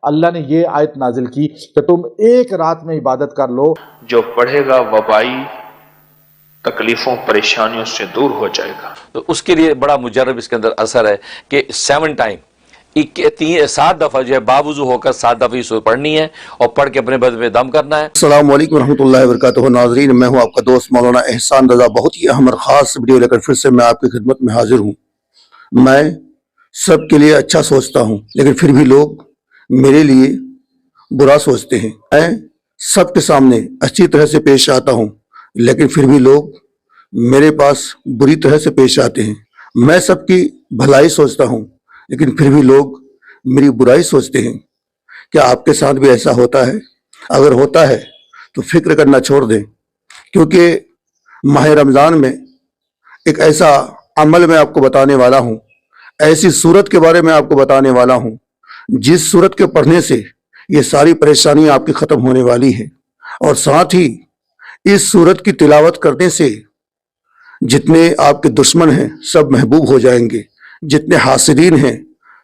اللہ نے یہ آیت نازل کی کہ تم ایک رات میں عبادت کر لو، جو پڑھے گا وبائی تکلیفوں پریشانیوں سے دور ہو جائے گا۔ تو اس کے لیے بڑا مجرب اس کے اندر اثر ہے کہ 7 ٹائم 7 دفعہ جو ہے باوضو ہو کر 7 دفعہ یہ سورہ پڑھنی ہے اور پڑھ کے اپنے بدن میں دم کرنا ہے۔ السلام علیکم ورحمۃ اللہ وبرکاتہ۔ ناظرین، میں ہوں آپ کا دوست مولانا احسان رضا، بہت ہی اہم اور خاص ویڈیو لے کر پھر سے میں آپ کی خدمت میں حاضر ہوں۔ میں سب کے لیے اچھا سوچتا ہوں، لیکن پھر بھی لوگ میرے لیے برا سوچتے ہیں۔ میں سب کے سامنے اچھی طرح سے پیش آتا ہوں، لیکن پھر بھی لوگ میرے پاس بری طرح سے پیش آتے ہیں۔ میں سب کی بھلائی سوچتا ہوں، لیکن پھر بھی لوگ میری برائی سوچتے ہیں۔ کیا آپ کے ساتھ بھی ایسا ہوتا ہے؟ اگر ہوتا ہے تو فکر کرنا چھوڑ دیں، کیونکہ ماہ رمضان میں ایک ایسا عمل میں آپ کو بتانے والا ہوں، ایسی صورت کے بارے میں آپ کو بتانے والا ہوں جس صورت کے پڑھنے سے یہ ساری پریشانیاں آپ کی ختم ہونے والی ہیں، اور ساتھ ہی اس صورت کی تلاوت کرنے سے جتنے آپ کے دشمن ہیں سب محبوب ہو جائیں گے، جتنے حاسدین ہیں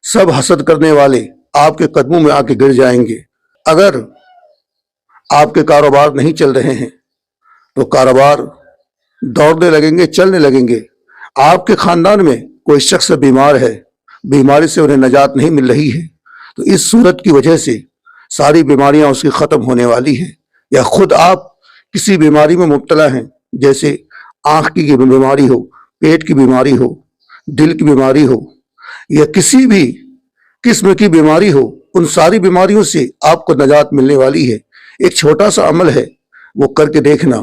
سب حسد کرنے والے آپ کے قدموں میں آ کے گر جائیں گے۔ اگر آپ کے کاروبار نہیں چل رہے ہیں تو کاروبار دوڑنے لگیں گے، چلنے لگیں گے۔ آپ کے خاندان میں کوئی شخص بیمار ہے، بیماری سے انہیں نجات نہیں مل رہی ہے، تو اس صورت کی وجہ سے ساری بیماریاں اس کی ختم ہونے والی ہیں۔ یا خود آپ کسی بیماری میں مبتلا ہیں، جیسے آنکھ کی بیماری ہو، پیٹ کی بیماری ہو، دل کی بیماری ہو، یا کسی بھی قسم کی بیماری ہو، ان ساری بیماریوں سے آپ کو نجات ملنے والی ہے۔ ایک چھوٹا سا عمل ہے، وہ کر کے دیکھنا،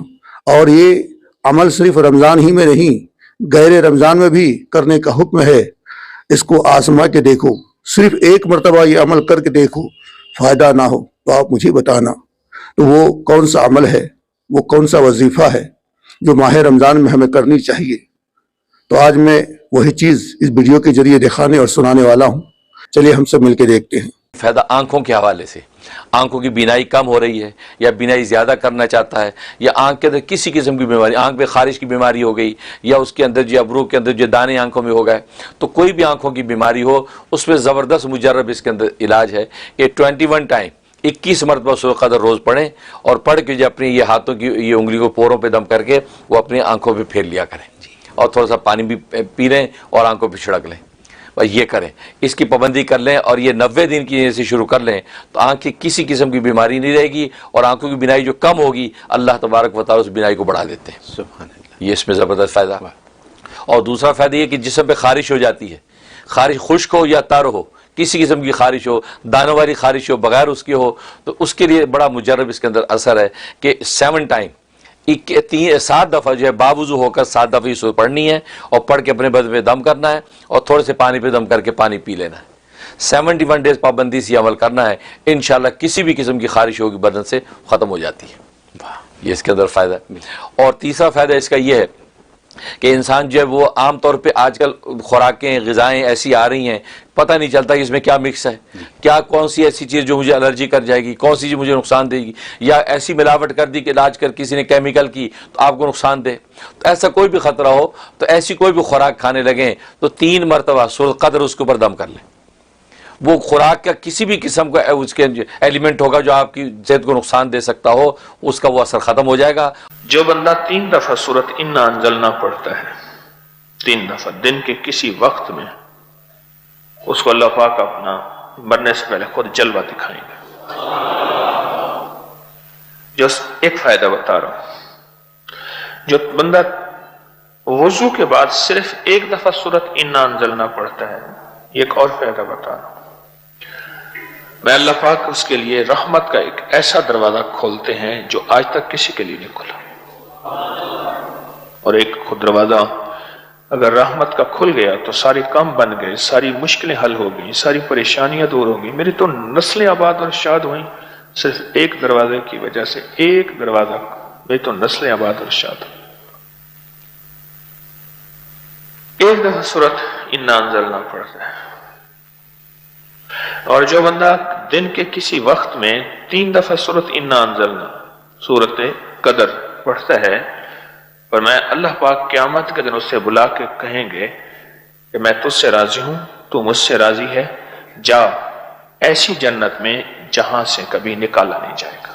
اور یہ عمل صرف رمضان ہی میں نہیں، غیر رمضان میں بھی کرنے کا حکم ہے۔ اس کو آزما کے دیکھو، صرف ایک مرتبہ یہ عمل کر کے دیکھو، فائدہ نہ ہو تو آپ مجھے بتانا تو وہ کون سا عمل ہے، وہ کون سا وظیفہ ہے جو ماہ رمضان میں ہمیں کرنی چاہیے۔ تو آج میں وہی چیز اس ویڈیو کے ذریعے دکھانے اور سنانے والا ہوں۔ چلیے ہم سب مل کے دیکھتے ہیں۔ فائدہ آنکھوں کے حوالے سے، آنکھوں کی بینائی کم ہو رہی ہے یا بینائی زیادہ کرنا چاہتا ہے، یا آنکھ کے اندر کسی قسم کی بیماری، آنکھ میں خارش کی بیماری ہو گئی، یا اس کے اندر جو ابرو کے اندر جو دانے آنکھوں میں ہو گئے، تو کوئی بھی آنکھوں کی بیماری ہو اس میں زبردست مجرب اس کے اندر علاج ہے کہ 21 ٹائم 21 مرتبہ سورہ قدر روز پڑھیں، اور پڑھ کے جو اپنی یہ ہاتھوں کی یہ انگلی کو پوروں پہ دم کر کے وہ اپنی آنکھوں پہ پھیر لیا کریں، اور تھوڑا سا پانی بھی پی لیں اور آنکھوں پہ چھڑک لیں، یہ کریں، اس کی پابندی کر لیں، اور یہ 90 دن کی سے شروع کر لیں تو آنکھ کی کسی قسم کی بیماری نہیں رہے گی، اور آنکھوں کی بینائی جو کم ہوگی اللہ تبارک و تعالیٰ اس بینائی کو بڑھا دیتے ہیں۔ سبحان اللہ۔ یہ اس میں زبردست فائدہ۔ اور دوسرا فائدہ یہ کہ جسم پہ خارش ہو جاتی ہے، خارش خشک ہو یا تر ہو، کسی قسم کی خارش ہو، دانوں والی خارش ہو، بغیر اس کی ہو، تو اس کے لیے بڑا مجرب اس کے اندر اثر ہے کہ 7 ٹائم 7 دفعہ جو ہے باوضو ہو کر 7 دفعہ یہ سورہ پڑھنی ہے اور پڑھ کے اپنے بدن میں دم کرنا ہے، اور تھوڑے سے پانی پہ دم کر کے پانی پی لینا ہے۔ 71 ڈیز پابندی سے عمل کرنا ہے، انشاءاللہ کسی بھی قسم کی خارش ہوگی بدن سے ختم ہو جاتی ہے۔ یہ اس کے اندر فائدہ ہے۔ اور تیسرا فائدہ اس کا یہ ہے کہ انسان جو ہے وہ عام طور پہ آج کل خوراکیں غذائیں ایسی آ رہی ہیں، پتہ نہیں چلتا کہ اس میں کیا مکس ہے، کیا کون سی ایسی چیز جو مجھے الرجی کر جائے گی، کون سی چیز مجھے نقصان دے گی، یا ایسی ملاوٹ کر دی کہ علاج کر کسی نے کیمیکل کی تو آپ کو نقصان دے۔ تو ایسا کوئی بھی خطرہ ہو تو ایسی کوئی بھی خوراک کھانے لگیں تو 3 مرتبہ سورہ قدر اس کے اوپر دم کر لیں۔ وہ خوراک کا کسی بھی قسم کا اس کے ایلیمنٹ ہوگا جو آپ کی صحت کو نقصان دے سکتا ہو، اس کا وہ اثر ختم ہو جائے گا۔ جو بندہ 3 دفعہ سورۃ انا انزلنا پڑھتا ہے، 3 دفعہ دن کے کسی وقت میں، اس کو اللہ پاک اپنا مرنے سے پہلے خود جلوہ دکھائیں گے۔ جو ایک فائدہ بتا رہا ہوں، جو بندہ وضو کے بعد صرف 1 دفعہ سورۃ انا انزلنا پڑھتا ہے، یہ ایک اور فائدہ بتا رہا ہوں، میں اللہ پاک اس کے لیے رحمت کا ایک ایسا دروازہ کھولتے ہیں جو آج تک کسی کے لیے نہیں کھلا۔ اور ایک خود دروازہ اگر رحمت کا کھل گیا تو سارے کام بن گئے، ساری مشکلیں حل ہو گئیں، ساری پریشانیاں دور ہو گئیں۔ میری تو نسلیں آباد اور شاد ہوئیں صرف ایک دروازے کی وجہ سے، ایک دروازہ، میری تو نسلیں آباد اور شاد ہوئیں۔ 1 دفعہ سورۃ انا انزلنا پڑھتا ہے، اور جو بندہ دن کے کسی وقت میں 3 دفعہ سورۃ انا انزلنا سورۃ قدر پڑھتا ہے، اور میں اللہ پاک قیامت کے دن اس سے بلا کے کہیں گے کہ میں تجھ سے راضی ہوں، تو مجھ سے راضی ہے، جا ایسی جنت میں جہاں سے کبھی نکالا نہیں جائے گا.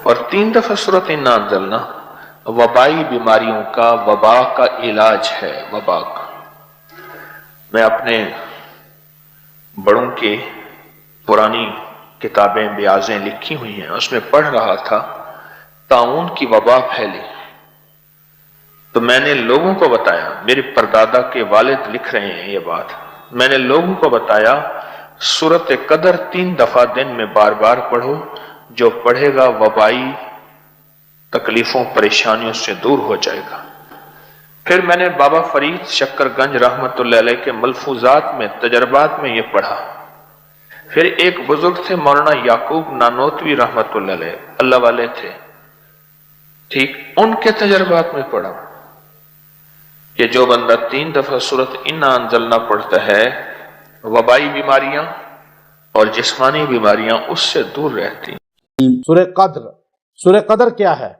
اور 3 دفعہ سورۃ انا انزلنا وبائی بیماریوں کا، وبا کا علاج ہے. وبا کا میں اپنے بڑوں کی پرانی کتابیں بیازیں لکھی ہوئی ہیں، اس میں پڑھ رہا تھا طاعون کی وبا پھیلی تو میں نے لوگوں کو بتایا، میرے پردادا کے والد لکھ رہے ہیں یہ بات، میں نے لوگوں کو بتایا سورۃ قدر 3 دفعہ دن میں بار بار پڑھو، جو پڑھے گا وبائی تکلیفوں پریشانیوں سے دور ہو جائے گا. پھر میں نے بابا فرید شکر گنج رحمت اللہ علیہ کے ملفوظات میں، تجربات میں یہ پڑھا. پھر ایک بزرگ تھے مولانا یعقوب نانوتوی رحمت اللہ علیہ، اللہ والے تھے، ٹھیک، ان کے تجربات میں پڑھا کہ جو بندہ 3 دفعہ سورۃ انا انزلنا پڑھتا ہے وبائی بیماریاں اور جسمانی بیماریاں اس سے دور رہتی. سورہ قدر، سورہ قدر کیا ہے؟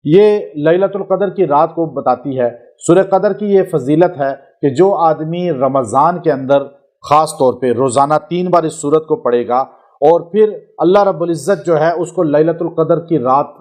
یہ لیلۃ القدر کی رات کو بتاتی ہے. سورہ قدر کی یہ فضیلت ہے کہ جو آدمی رمضان کے اندر خاص طور پہ روزانہ 3 بار اس سورت کو پڑھے گا اور پھر اللہ رب العزت جو ہے اس کو لیلۃ القدر کی رات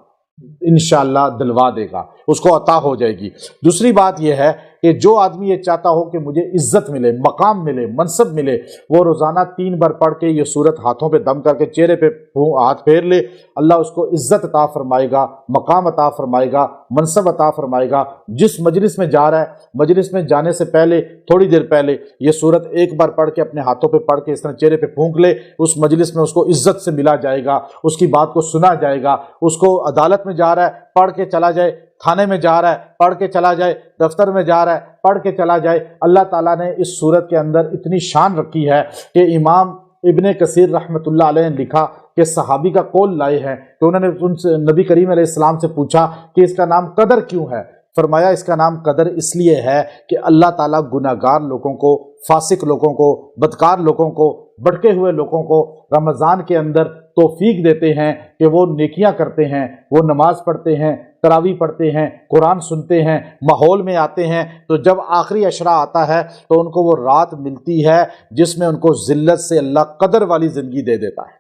انشاءاللہ دلوا دے گا، اس کو عطا ہو جائے گی. دوسری بات یہ ہے کہ جو آدمی یہ چاہتا ہو کہ مجھے عزت ملے، مقام ملے، منصب ملے، وہ روزانہ 3 بار پڑھ کے یہ سورت ہاتھوں پہ دم کر کے چہرے پہ ہاتھ پھیر لے، اللہ اس کو عزت عطا فرمائے گا، مقام عطا فرمائے گا، منصب عطا فرمائے گا. جس مجلس میں جا رہا ہے، مجلس میں جانے سے پہلے تھوڑی دیر پہلے یہ سورت ایک بار پڑھ کے اپنے ہاتھوں پہ پڑھ کے اس طرح چہرے پہ پھونک لے، اس مجلس میں اس کو عزت سے ملا جائے گا، اس کی بات کو سنا جائے گا. اس کو عدالت میں جا رہا ہے پڑھ کے چلا جائے، تھانے میں جا رہا ہے پڑھ کے چلا جائے، دفتر میں جا رہا ہے پڑھ کے چلا جائے. اللہ تعالیٰ نے اس سورت کے اندر اتنی شان رکھی ہے کہ امام ابن کثیر رحمۃ اللہ علیہ نے لکھا کہ صحابی کا قول لائے ہیں کہ انہوں نے ان سے نبی کریم علیہ السلام سے پوچھا کہ اس کا نام قدر کیوں ہے؟ فرمایا اس کا نام قدر اس لیے ہے کہ اللہ تعالیٰ گناہگار لوگوں کو، فاسق لوگوں کو، بدکار لوگوں کو، بھٹکے ہوئے لوگوں کو رمضان کے اندر توفیق دیتے ہیں کہ وہ نیکیاں کرتے ہیں، وہ نماز پڑھتے ہیں، تراویح پڑھتے ہیں، قرآن سنتے ہیں، ماحول میں آتے ہیں. تو جب آخری عشرہ آتا ہے تو ان کو وہ رات ملتی ہے جس میں ان کو ذلت سے اللہ قدر والی زندگی دے دیتا ہے.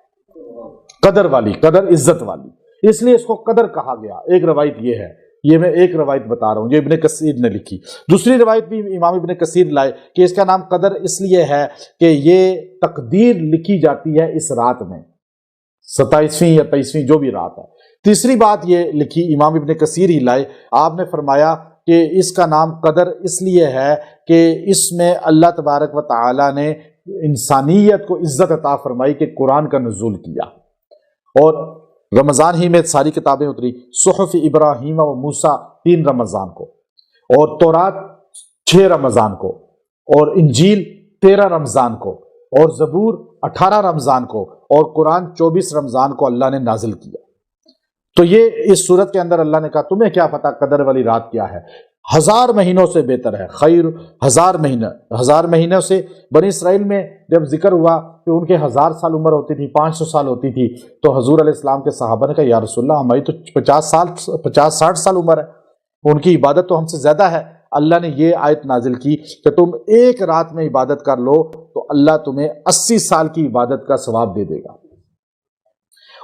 قدر والی، قدر عزت والی، اس لیے اس کو قدر کہا گیا. ایک روایت یہ ہے، یہ میں ایک روایت بتا رہا ہوں جو ابن کثیر نے لکھی. دوسری روایت بھی امام ابن کثیر لائے کہ اس کا نام قدر اس لیے ہے کہ یہ تقدیر لکھی جاتی ہے اس رات میں، 27ویں یا 23ویں جو بھی رات ہے. تیسری بات یہ لکھی امام ابن کثیر ہی لائے، آپ نے فرمایا کہ اس کا نام قدر اس لیے ہے کہ اس میں اللہ تبارک و تعالی نے انسانیت کو عزت عطا فرمائی کہ قرآن کا نزول کیا. اور رمضان ہی میں ساری کتابیں اتری، صحف ابراہیم و موسیٰ 3 رمضان کو، اور تورات 6 رمضان کو، اور انجیل 13 رمضان کو، اور زبور 18 رمضان کو، اور قرآن 24 رمضان کو اللہ نے نازل کیا. تو یہ اس صورت کے اندر اللہ نے کہا تمہیں کیا پتا قدر والی رات کیا ہے؟ 1000 مہینوں سے بہتر ہے. خیر 1000 مہینوں سے بنی اسرائیل میں جب ذکر ہوا کہ ان کے 1000 سال عمر ہوتی تھی، 500 سال ہوتی تھی، تو حضور علیہ السلام کے صحابہ نے کہا یا رسول اللہ ہماری تو 50-60 سال عمر ہے، ان کی عبادت تو ہم سے زیادہ ہے. اللہ نے یہ آیت نازل کی کہ تم ایک رات میں عبادت کر لو تو اللہ تمہیں 80 سال کی عبادت کا ثواب دے دے گا.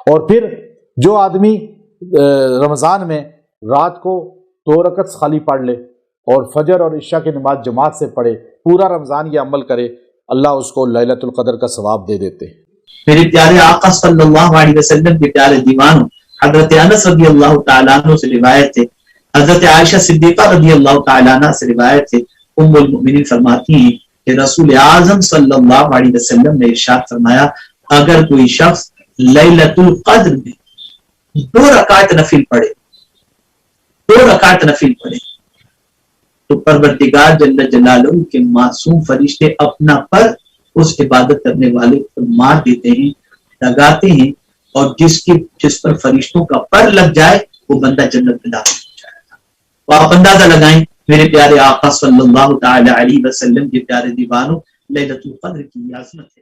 اور پھر جو آدمی رمضان میں رات کو 2 رکعت خالی پڑھ لے اور فجر اور عشاء کی نماز جماعت سے پڑھے، پورا رمضان یہ عمل کرے، اللہ اس کو لیلۃ القدر کا ثواب دے دیتے ہیں. میرے پیارے آقا صلی اللہ علیہ وسلم کے پیارے دیوانوں، حضرت انس رضی اللہ تعالیٰ عنہ سے روایت ہے، حضرت عائشہ صدیقہ رضی اللہ تعالیٰ عنہ سے روایت ہے، ام المؤمنین فرماتی ہیں کہ رسول اعظم صلی اللہ علیہ وسلم نے ارشاد فرمایا اگر کوئی شخص لیلۃ القدر میں 2 رکعت نفل پڑھے، 2 رکعت نفل پڑھے، تو پروردگار جل جلالہ کے معصوم فرشتے اپنا پر اس عبادت کرنے والے پر مار دیتے ہیں، لگاتے ہیں، اور جس پر فرشتوں کا پر لگ جائے وہ بندہ جنت میں داخل ہو جائے گا. تو آپ اندازہ لگائیں میرے پیارے آقا صلی اللہ تعالی علیہ وسلم کے پیارے دیوانوں، لیلۃ القدر کی عظمت ہے.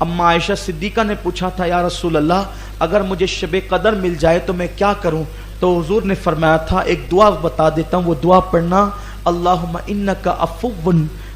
اما عائشہ صدیقہ نے پوچھا تھا یا رسول اللہ اگر مجھے شب قدر مل جائے تو میں کیا کروں؟ تو حضور نے فرمایا تھا ایک دعا بتا دیتا ہوں، وہ دعا پڑھنا اللہم انک عفو.